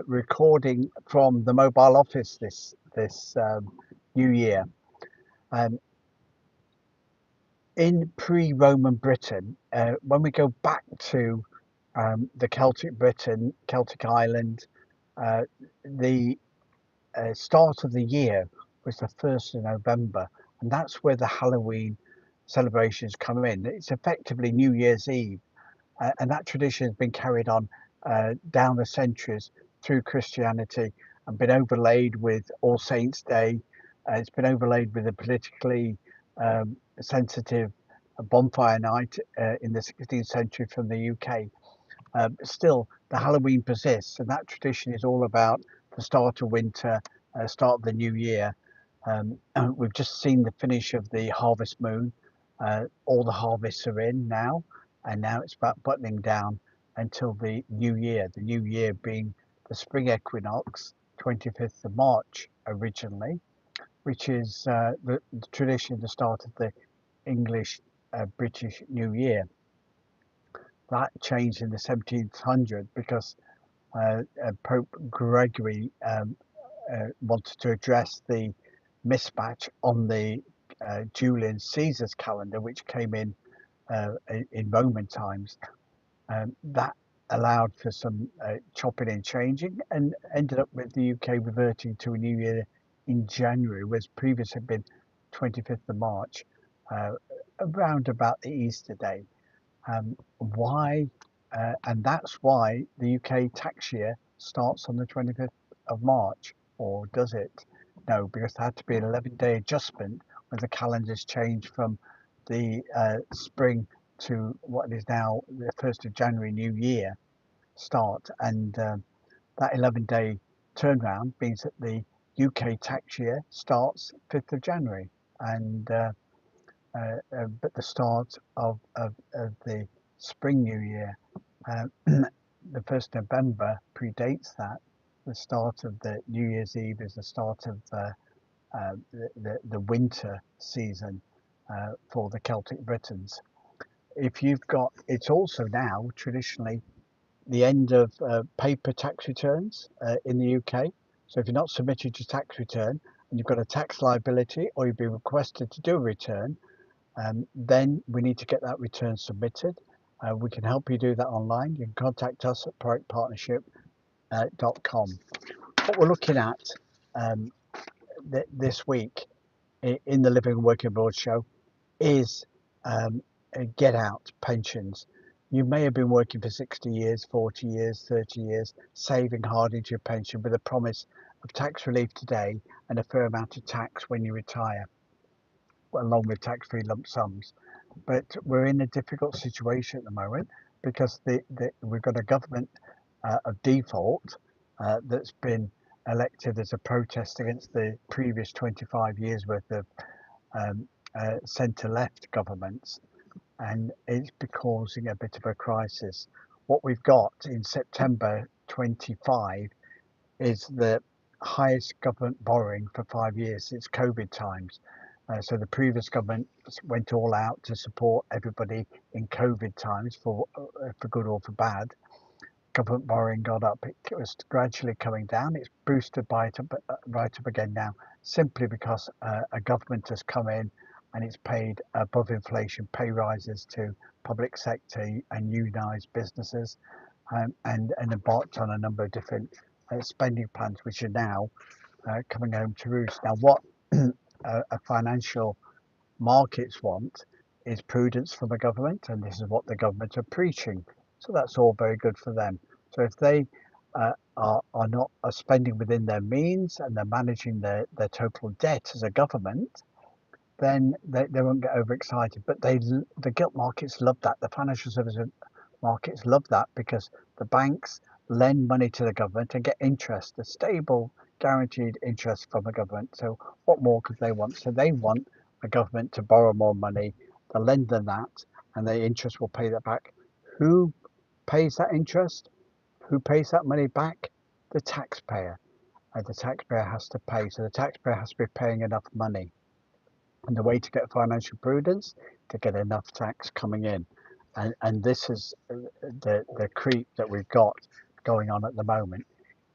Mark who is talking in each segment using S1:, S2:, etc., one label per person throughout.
S1: recording from the mobile office this new year. Um, in pre-Roman Britain, when we go back to the Celtic Britain, Celtic Ireland, uh, the start of the year was the 1st of November, and that's where the Halloween celebrations come in. It's effectively New Year's Eve, and that tradition has been carried on down the centuries through Christianity and been overlaid with All Saints' Day. It's been overlaid with a politically sensitive bonfire night in the 16th century from the UK. Still, the Halloween persists, and that tradition is all about the start of winter, start of the new year. We've just seen the finish of the harvest moon. All the harvests are in now, and now it's about buttoning down until the new year. The new year being the spring equinox, 25th of March originally, which is the tradition, the start of the English British New Year. That changed in the 1700s because Pope Gregory wanted to address the mismatch on the Julian Caesar's calendar, which came in Roman times. That allowed for some chopping and changing, and ended up with the UK reverting to a new year in January, whereas previous had been 25th of March, around about the Easter day. Why? And that's why the UK tax year starts on the 25th of March, or does it? No, because there had to be an 11-day adjustment when the calendars changed from the spring to what is now the 1st of January New Year start. And that 11-day turnaround means that the UK tax year starts 5th of January. And but the start of the spring new year, the 1st of November predates that. The start of the New Year's Eve is the start of the winter season for the Celtic Britons. If you've got, it's also now traditionally the end of paper tax returns in the UK. So if you're not submitted your tax return and you've got a tax liability, or you've been requested to do a return, then we need to get that return submitted. We can help you do that online. You can contact us at proactpartnership.com. What we're looking at this week in the Living and Working Abroad show is get out pensions. You may have been working for 60 years, 40 years, 30 years, saving hard into your pension with a promise of tax relief today and a fair amount of tax when you retire, along with tax-free lump sums. But we're in a difficult situation at the moment because we've got a government of default that's been elected as a protest against the previous 25 years worth of centre-left governments, and it's causing a bit of a crisis. What we've got in September 25 is the highest government borrowing for 5 years. It's COVID times. So the previous government went all out to support everybody in COVID times for good or for bad. Government borrowing got up. It was gradually coming down. It's boosted right up again now, simply because a government has come in and it's paid above inflation pay rises to public sector and unionised businesses, and embarked on a number of different spending plans, which are now coming home to roost. Now, what a financial markets want is prudence from the government, and this is what the government are preaching. So that's all very good for them. So if they are not spending within their means and they're managing their total debt as a government, then they won't get overexcited. But the gilt markets love that. The financial services markets love that because the banks lend money to the government and get interest, a stable, guaranteed interest from the government. So what more could they want? So they want a government to borrow more money, to lend them that, and the interest will pay that back. Who pays that interest? Who pays that money back? The taxpayer. And the taxpayer has to pay. So the taxpayer has to be paying enough money. And the way to get financial prudence, to get enough tax coming in. And this is the creep that we've got going on at the moment.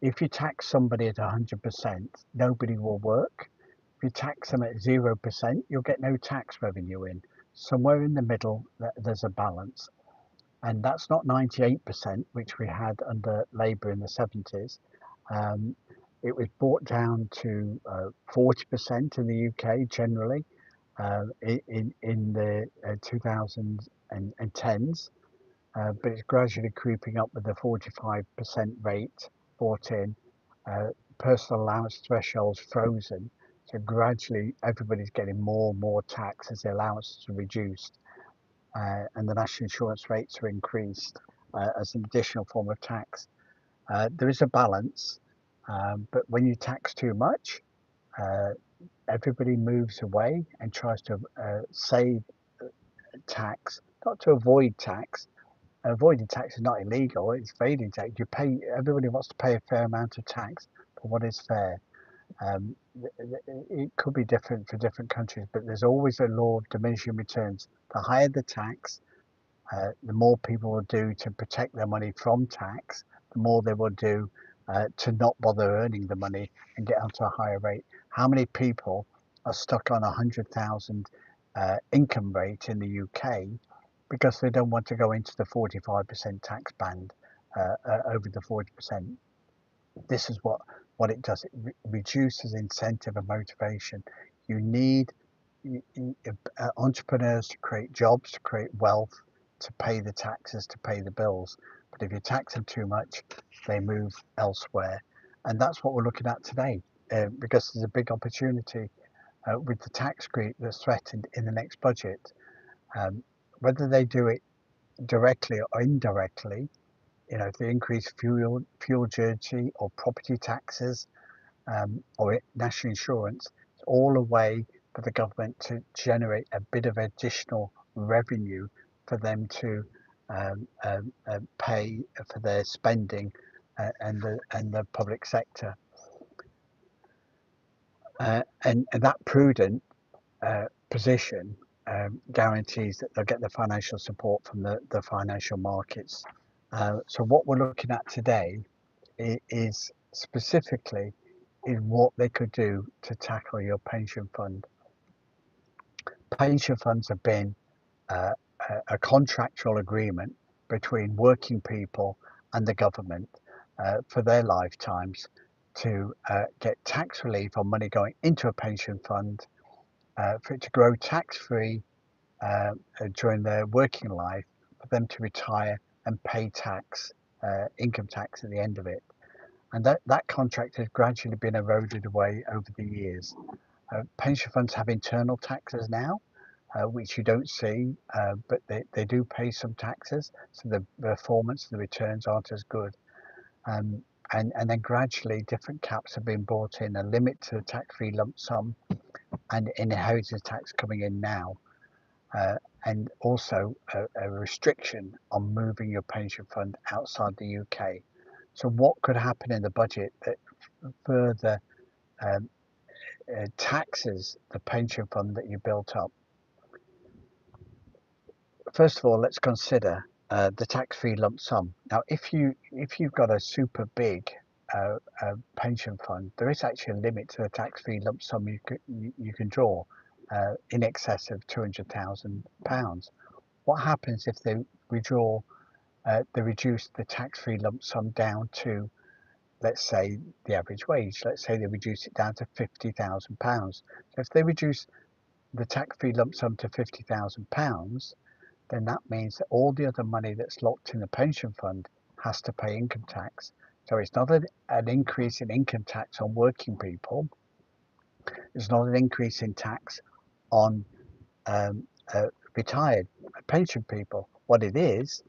S1: If you tax somebody at 100%, nobody will work. If you tax them at 0%, you'll get no tax revenue in. Somewhere in the middle, there's a balance. And that's not 98%, which we had under Labour in the 70s. Um, it was brought down to 40% in the UK generally in the 2010s, but it's gradually creeping up with the 45% rate brought in. Uh, Personal allowance thresholds frozen, so gradually everybody's getting more and more tax as the allowances are reduced, and the national insurance rates are increased as an additional form of tax. There is a balance, but when you tax too much, uh, everybody moves away and tries to save tax, not to avoid tax. Avoiding tax is not illegal; it's evading tax. You pay. Everybody wants to pay a fair amount of tax for what is fair. Um, it could be different for different countries, but there's always a law of diminishing returns. The higher the tax, the more people will do to protect their money from tax, the more they will do to not bother earning the money and get onto a higher rate. How many people are stuck on 100,000 income rate in the UK because they don't want to go into the 45% tax band over the 40%? This is what it does. It reduces incentive and motivation. You need entrepreneurs to create jobs, to create wealth, to pay the taxes, to pay the bills. But if you tax them too much, they move elsewhere. And that's what we're looking at today, because there's a big opportunity with the tax creep that's threatened in the next budget. Um, Whether they do it directly or indirectly, if they increase fuel duty or property taxes, or national insurance, it's all a way for the government to generate a bit of additional revenue for them to pay for their spending and the public sector. And that prudent position guarantees that they'll get the financial support from the financial markets. So what we're looking at today is specifically in what they could do to tackle your pension fund. Pension funds have been uh, a contractual agreement between working people and the government for their lifetimes to get tax relief on money going into a pension fund, for it to grow tax-free uh, during their working life, for them to retire and pay tax, income tax at the end of it. And that contract has gradually been eroded away over the years. Pension funds have internal taxes now, which you don't see, but they do pay some taxes, so the performance, the returns aren't as good. Um, and then gradually different caps have been brought in, a limit to the tax-free lump sum and inheritance tax coming in now, uh, and also a restriction on moving your pension fund outside the UK. So what could happen in the budget that further um, taxes the pension fund that you built up? First of all, let's consider the tax-free lump sum. Now, if you've got a super big pension fund, there is actually a limit to the tax-free lump sum you can draw in excess of £200,000. What happens if they withdraw? They reduce the tax-free lump sum down to, let's say, the average wage. Let's say they reduce it down to £50,000. So if they reduce the tax-free lump sum to £50,000, then that means that all the other money that's locked in the pension fund has to pay income tax. So it's not an increase in income tax on working people. It's not an increase in tax on um, retired pension people. What it is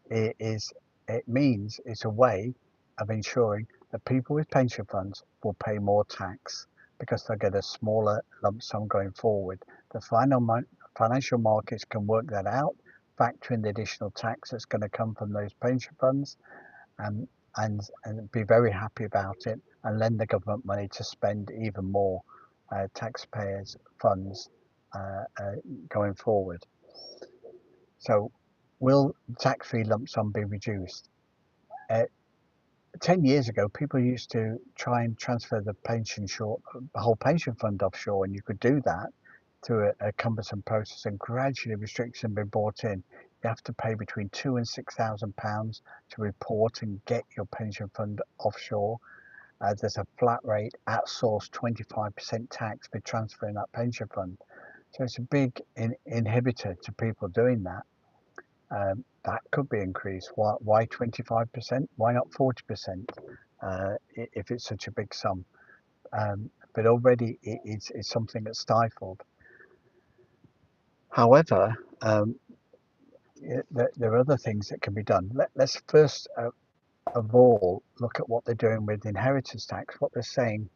S1: it means it's a way of ensuring that people with pension funds will pay more tax because they'll get a smaller lump sum going forward. The financial markets can work that out, factor in the additional tax that's going to come from those pension funds, um, and be very happy about it and lend the government money to spend even more taxpayers' funds going forward. So will tax-free lump sum be reduced? Uh, 10 years ago, people used to try and transfer the whole pension fund offshore, and you could do that through a cumbersome process. And gradually, restrictions have been brought in. You have to pay between £2,000 and £6,000 to report and get your pension fund offshore. There's a flat rate at source 25% tax for transferring that pension fund. So it's a big inhibitor to people doing that. That could be increased. Why 25%? Why not 40%? If it's such a big sum. But already it's something that's stifled. However, there are other things that can be done. Let's first of all look at what they're doing with inheritance tax. What they're saying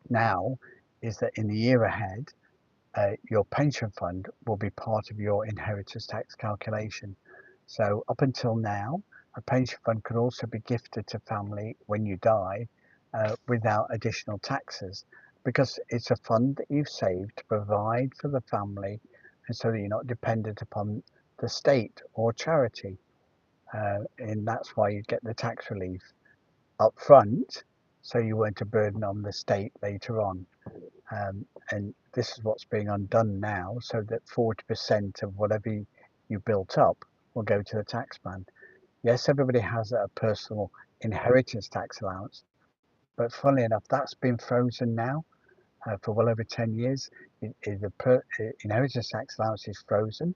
S1: now is that in the year ahead, your pension fund will be part of your inheritance tax calculation. So up until now, a pension fund could also be gifted to family when you die without additional taxes, because it's a fund that you've saved to provide for the family, and so that you're not dependent upon the state or charity. And that's why you get the tax relief up front, so you weren't a burden on the state later on. And this is what's being undone now, so that 40% of whatever you built up will go to the taxman. Yes, everybody has a personal inheritance tax allowance, but funnily enough, that's been frozen now for well over 10 years. The inheritance tax allowance is frozen,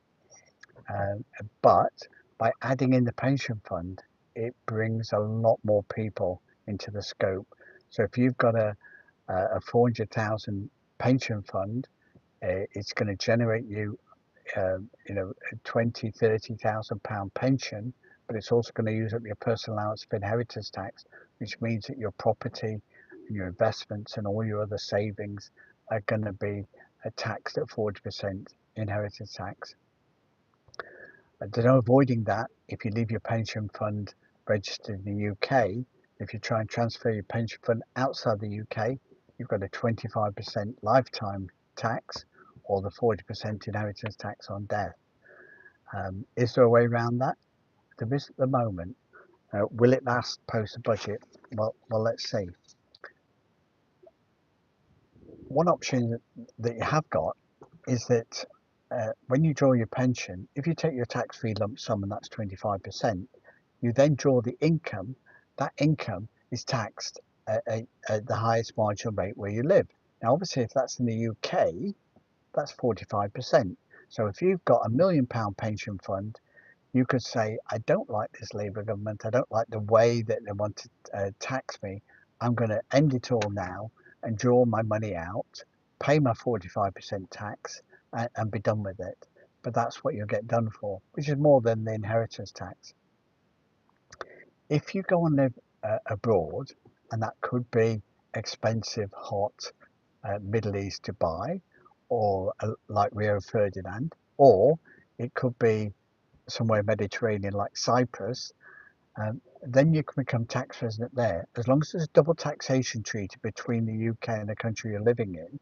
S1: but by adding in the pension fund, it brings a lot more people into the scope. So if you've got a 400,000 pension fund, it's going to generate you, a 20, £30,000 pension, but it's also going to use up your personal allowance for inheritance tax, which means that your property and your investments and all your other savings are going to be taxed at 40% inheritance tax. There's no avoiding that. If you leave your pension fund registered in the UK, if you try and transfer your pension fund outside the UK, you've got a 25% lifetime tax or the 40% inheritance tax on death. Is there a way around that? There is at the moment. Will it last post the budget? Well, let's see. One option that you have got is that when you draw your pension, if you take your tax-free lump sum, and that's 25%, you then draw the income. That income is taxed at the highest marginal rate where you live. Now, obviously, if that's in the UK, that's 45%. So if you've got £1 million pension fund, you could say, I don't like this Labour government. I don't like the way that they want to tax me. I'm going to end it all now and draw my money out, pay my 45% tax, and be done with it. But that's what you'll get done for, which is more than the inheritance tax. If you go and live abroad, and that could be expensive, hot Middle East Dubai, or like Rio Ferdinand, or it could be somewhere Mediterranean like Cyprus, then you can become tax resident there. As long as there's a double taxation treaty between the UK and the country you're living in,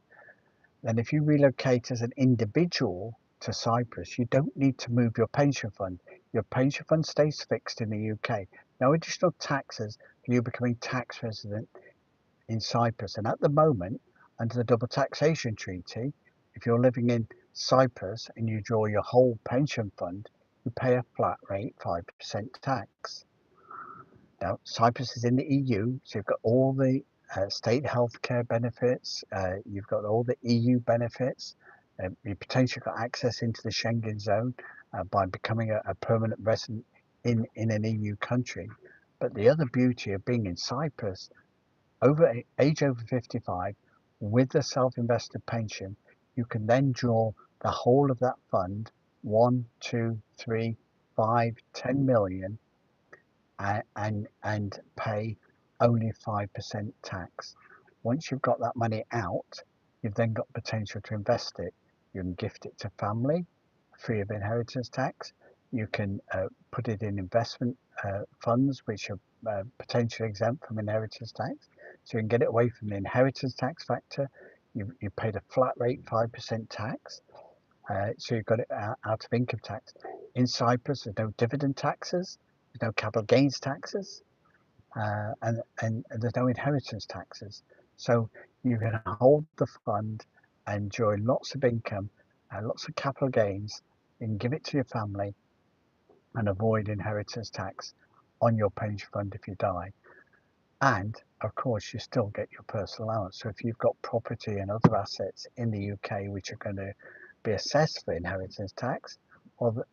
S1: then if you relocate as an individual to Cyprus, you don't need to move your pension fund. Your pension fund stays fixed in the UK. No additional taxes for you becoming tax resident in Cyprus. And at the moment, under the double taxation treaty, if you're living in Cyprus and you draw your whole pension fund, you pay a flat rate 5% tax. Now, Cyprus is in the EU, so you've got all the state healthcare benefits, you've got all the EU benefits, you potentially got access into the Schengen zone by becoming a permanent resident in an EU country. But the other beauty of being in Cyprus, age over 55, with the self-invested pension, you can then draw the whole of that fund, 1, 2, 3, 5, 10 million, and pay only 5% tax. Once you've got that money out, you've then got potential to invest it. You can gift it to family free of inheritance tax. You can put it in investment funds which are potentially exempt from inheritance tax. So you can get it away from the inheritance tax factor. You paid a flat rate 5% tax. So you've got it out of income tax. In Cyprus, there's no dividend taxes, there's no capital gains taxes. and there's no inheritance taxes. So you can hold the fund, enjoy lots of income, lots of capital gains, and give it to your family and avoid inheritance tax on your pension fund if you die. And of course, you still get your personal allowance. So if you've got property and other assets in the UK which are going to be assessed for inheritance tax, well,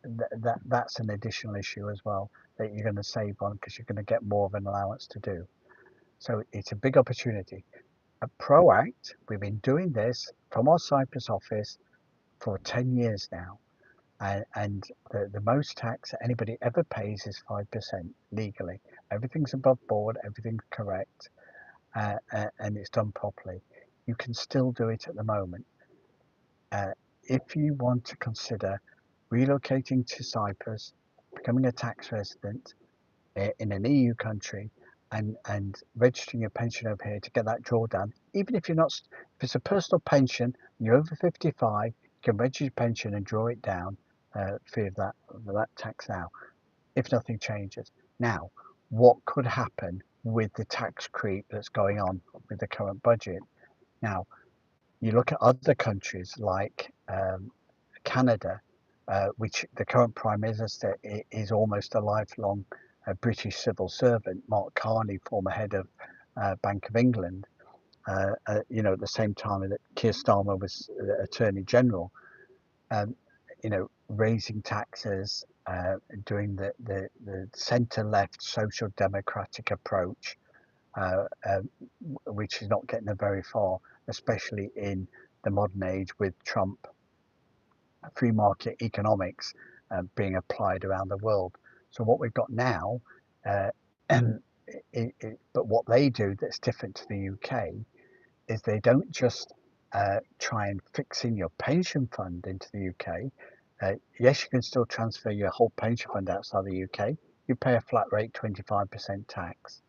S1: that's an additional issue as well that you're going to save on because you're going to get more of an allowance to do. So it's a big opportunity. At ProAct, we've been doing this from our Cyprus office for 10 years now. And the most tax that anybody ever pays is 5% legally. Everything's above board, everything's correct, and it's done properly. You can still do it at the moment. If you want to consider relocating to Cyprus, becoming a tax resident in an EU country, and registering your pension over here to get that drawdown, even if you're not, if it's a personal pension and you're over 55, you can register your pension and draw it down free of that tax now, if nothing changes. Now, what could happen with the tax creep that's going on with the current budget? Now, you look at other countries like Canada, which the current Prime Minister is almost a lifelong British civil servant, Mark Carney, former head of Bank of England, at the same time that Keir Starmer was Attorney General, raising taxes, doing the centre-left social democratic approach, uh, uh, which is not getting them very far, especially in the modern age with Trump free market economics being applied around the world. So what we've got now, uh, and but what they do that's different to the UK is they don't just try and fix in your pension fund into the UK. Yes, you can still transfer your whole pension fund outside the UK. You pay a flat rate 25% tax.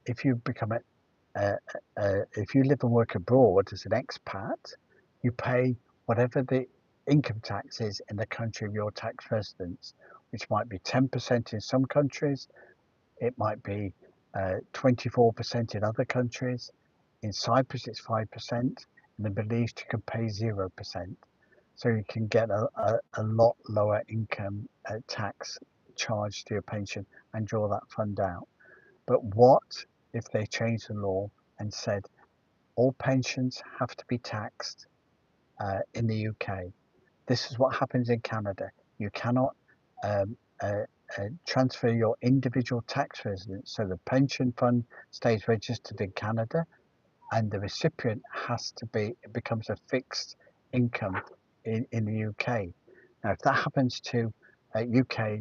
S1: If you become if you live and work abroad as an expat, you pay whatever the income tax is in the country of your tax residence, which might be 10% in some countries, it might be 24% in other countries. In Cyprus, it's 5%. In the Middle East, you can pay 0%. So you can get a lot lower income tax charged to your pension and draw that fund out. But what if they changed the law and said all pensions have to be taxed in the UK? This is what happens in Canada. You cannot um, uh, transfer your individual tax residence. So the pension fund stays registered in Canada, and the recipient has to be, it becomes a fixed income in the UK. Now, if that happens to UK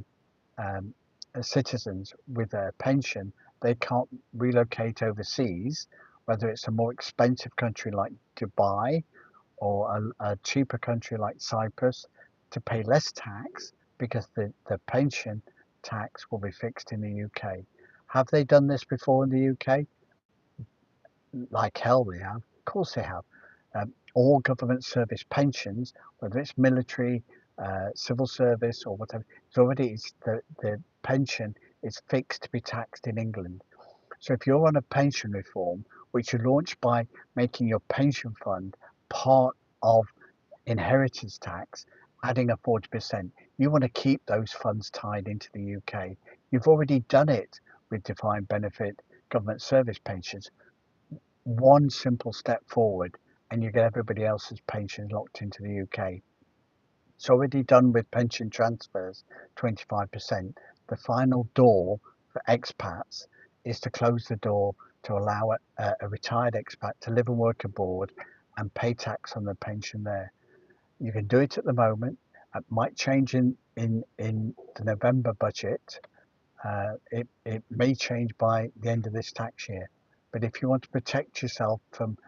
S1: um, citizens with a pension, they can't relocate overseas, whether it's a more expensive country like Dubai or a cheaper country like Cyprus, to pay less tax because the pension tax will be fixed in the UK. Have they done this before in the UK? Like hell they have. Of course they have. All government service pensions, whether it's military, civil service, or whatever, the pension is fixed to be taxed in England. So if you're on a pension reform, which you launched by making your pension fund part of inheritance tax, adding a 40%, you want to keep those funds tied into the UK. You've already done it with defined benefit government service pensions. One simple step forward, and you get everybody else's pensions locked into the UK. It's already done with pension transfers, 25%. The final door for expats is to close the door to allow a retired expat to live and work abroad and pay tax on the pension there. You can do it at the moment. It might change in the November budget. It may change by the end of this tax year. But if you want to protect yourself from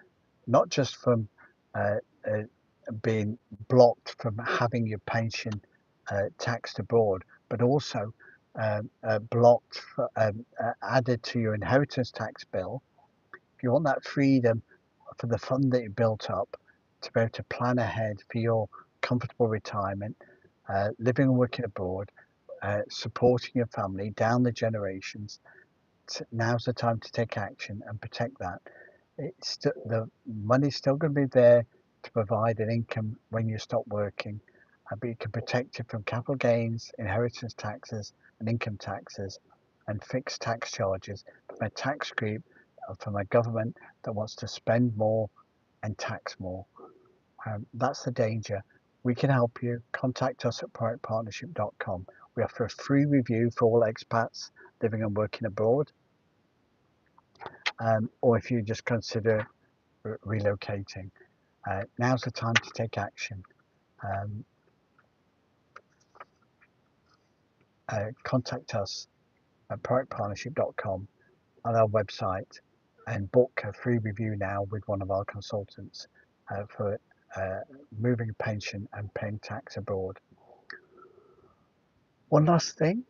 S1: not just from uh, uh, being blocked from having your pension taxed abroad, but also blocked, added to your inheritance tax bill. If you want that freedom for the fund that you built up to be able to plan ahead for your comfortable retirement, living and working abroad, supporting your family down the generations, now's the time to take action and protect that. The money's still going to be there to provide an income when you stop working, but you can protect it from capital gains, inheritance taxes, and income taxes, and fixed tax charges from a tax creep, from a government that wants to spend more and tax more. That's the danger. We can help you. Contact us at proactpartnership.com. We offer a free review for all expats living and working abroad, or if you just consider relocating. Now's the time to take action. Contact us at proactpartnership.com on our website and book a free review now with one of our consultants for moving a pension and paying tax abroad. One last thing.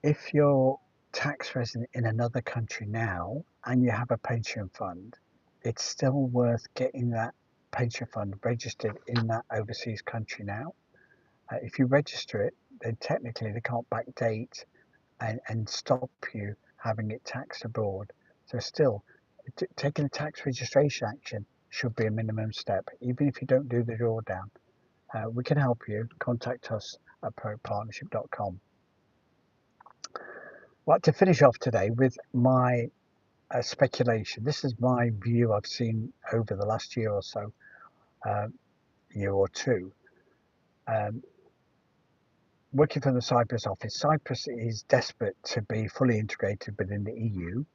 S1: If you're tax resident in another country now and you have a pension fund, it's still worth getting that pension fund registered in that overseas country now. If you register it, then technically they can't backdate and stop you having it taxed abroad. So still, taking a tax registration action should be a minimum step, even if you don't do the drawdown. We can help you. Contact us at proactpartnership.com. I'd like to finish off today with my speculation. This is my view I've seen over the last year or so, year or two. Working from the Cyprus office, Cyprus is desperate to be fully integrated within the EU,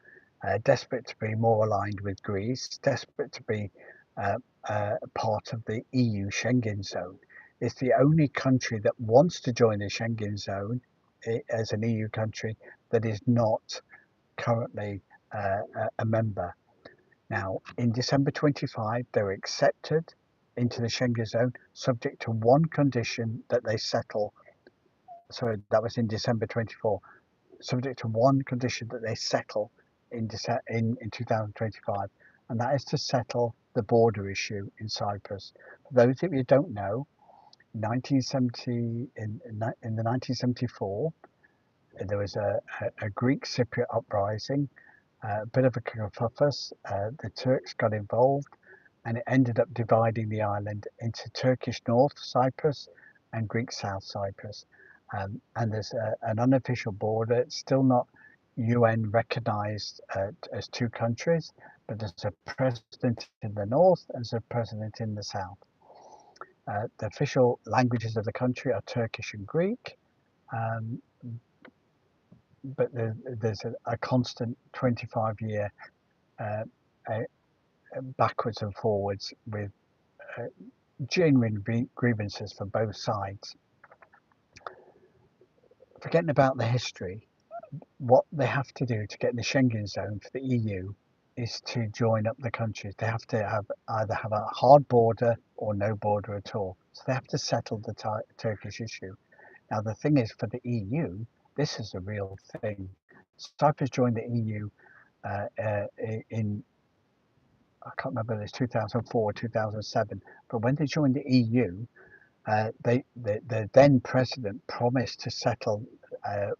S1: desperate to be more aligned with Greece, desperate to be part of the EU Schengen zone. It's the only country that wants to join the Schengen zone as an EU country that is not currently a member. Now, in December 25, they were accepted into the Schengen zone, subject to one condition that they settle. Sorry, that was in December 24, subject to one condition that they settle in 2025, and that is to settle the border issue in Cyprus. For those of you who don't know, 1970 in the 1974, there was a Greek Cypriot uprising, a bit of a kerfuffle. The Turks got involved, and it ended up dividing the island into Turkish North Cyprus and Greek South Cyprus. And there's an unofficial border. It's still not UN recognised as two countries, but there's a president in the north and there's a president in the south. The official languages of the country are Turkish and Greek, but there's a constant 25-year backwards and forwards with genuine grievances from both sides. Forgetting about the history, what they have to do to get in the Schengen zone for the EU is to join up the countries. They have to either have a hard border or no border at all. So they have to settle the Turkish issue. Now, the thing is, for the EU, this is a real thing. Cyprus joined the EU in, I can't remember if it's 2004 or 2007, but when they joined the EU, the then president promised to settle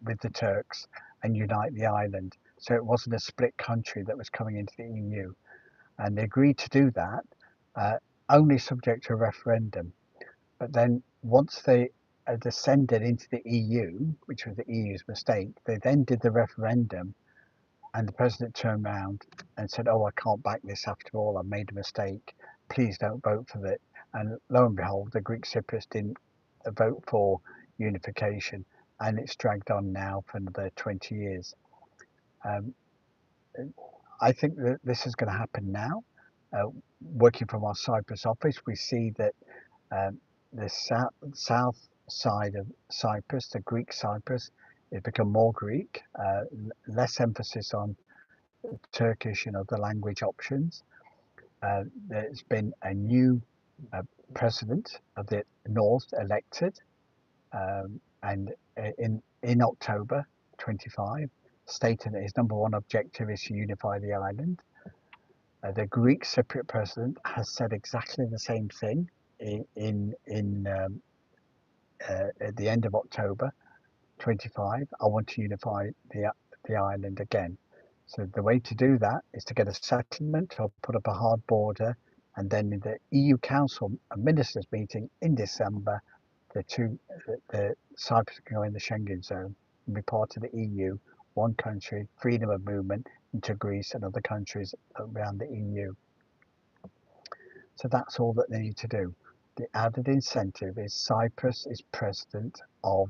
S1: with the Turks and unite the island. So it wasn't a split country that was coming into the EU. And they agreed to do that, only subject to a referendum. But then once they descended into the EU, which was the EU's mistake, they then did the referendum, and the president turned around and said, "Oh, I can't back this after all. I made a mistake. Please don't vote for it." And lo and behold, the Greek Cypriots didn't vote for unification, and it's dragged on now for another 20 years. I think that this is going to happen now. Working from our Cyprus office, we see that the south side of Cyprus, the Greek Cyprus, has become more Greek, less emphasis on Turkish and other language options. There's been a new president of the North elected, and in October 25, stating that his number one objective is to unify the island. The Greek Cypriot president has said exactly the same thing at the end of October. 25, I want to unify the island again. So the way to do that is to get a settlement or put up a hard border, and then in the EU Council Ministers meeting in December, the Cyprus can go in the Schengen zone and be part of the EU, one country, freedom of movement into Greece and other countries around the EU. So that's all that they need to do. The added incentive is Cyprus is president of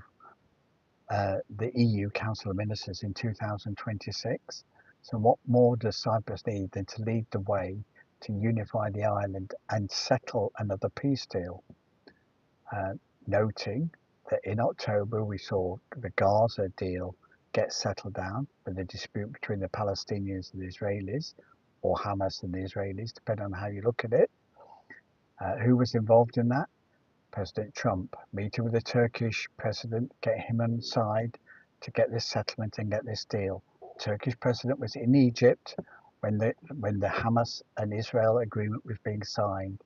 S1: the EU Council of Ministers in 2026. So what more does Cyprus need than to lead the way to unify the island and settle another peace deal? Noting that in October we saw the Gaza deal get settled down with the dispute between the Palestinians and the Israelis, or Hamas and the Israelis, depending on how you look at it. Who was involved in that? President Trump, meeting with the Turkish president, get him on side to get this settlement and get this deal. The Turkish president was in Egypt when the Hamas and Israel agreement was being signed.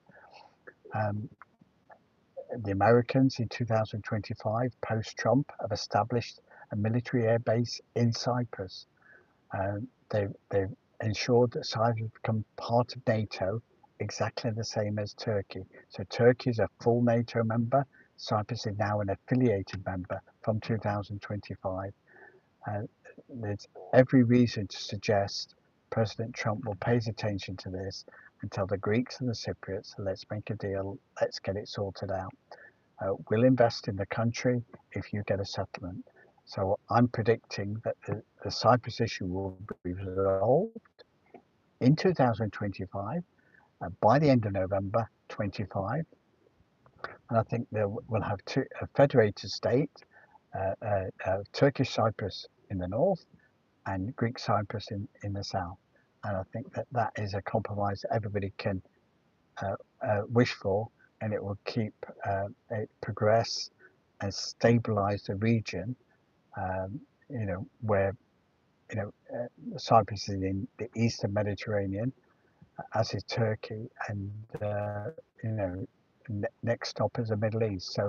S1: The Americans in 2025, post-Trump, have established a military air base in Cyprus. They've ensured that Cyprus has become part of NATO, exactly the same as Turkey. So Turkey is a full NATO member. Cyprus is now an affiliated member from 2025. There's every reason to suggest President Trump will pay attention to this and tell the Greeks and the Cypriots, let's make a deal, let's get it sorted out. We'll invest in the country if you get a settlement. So I'm predicting that the Cyprus issue will be resolved in 2025 by the end of November 25. And I think we'll have a federated state, Turkish Cyprus in the north and Greek Cyprus in the south. And I think that is a compromise that everybody can wish for, and it will keep it progress and stabilize the region, where Cyprus is in the eastern Mediterranean, as is Turkey, and next stop is the Middle East. So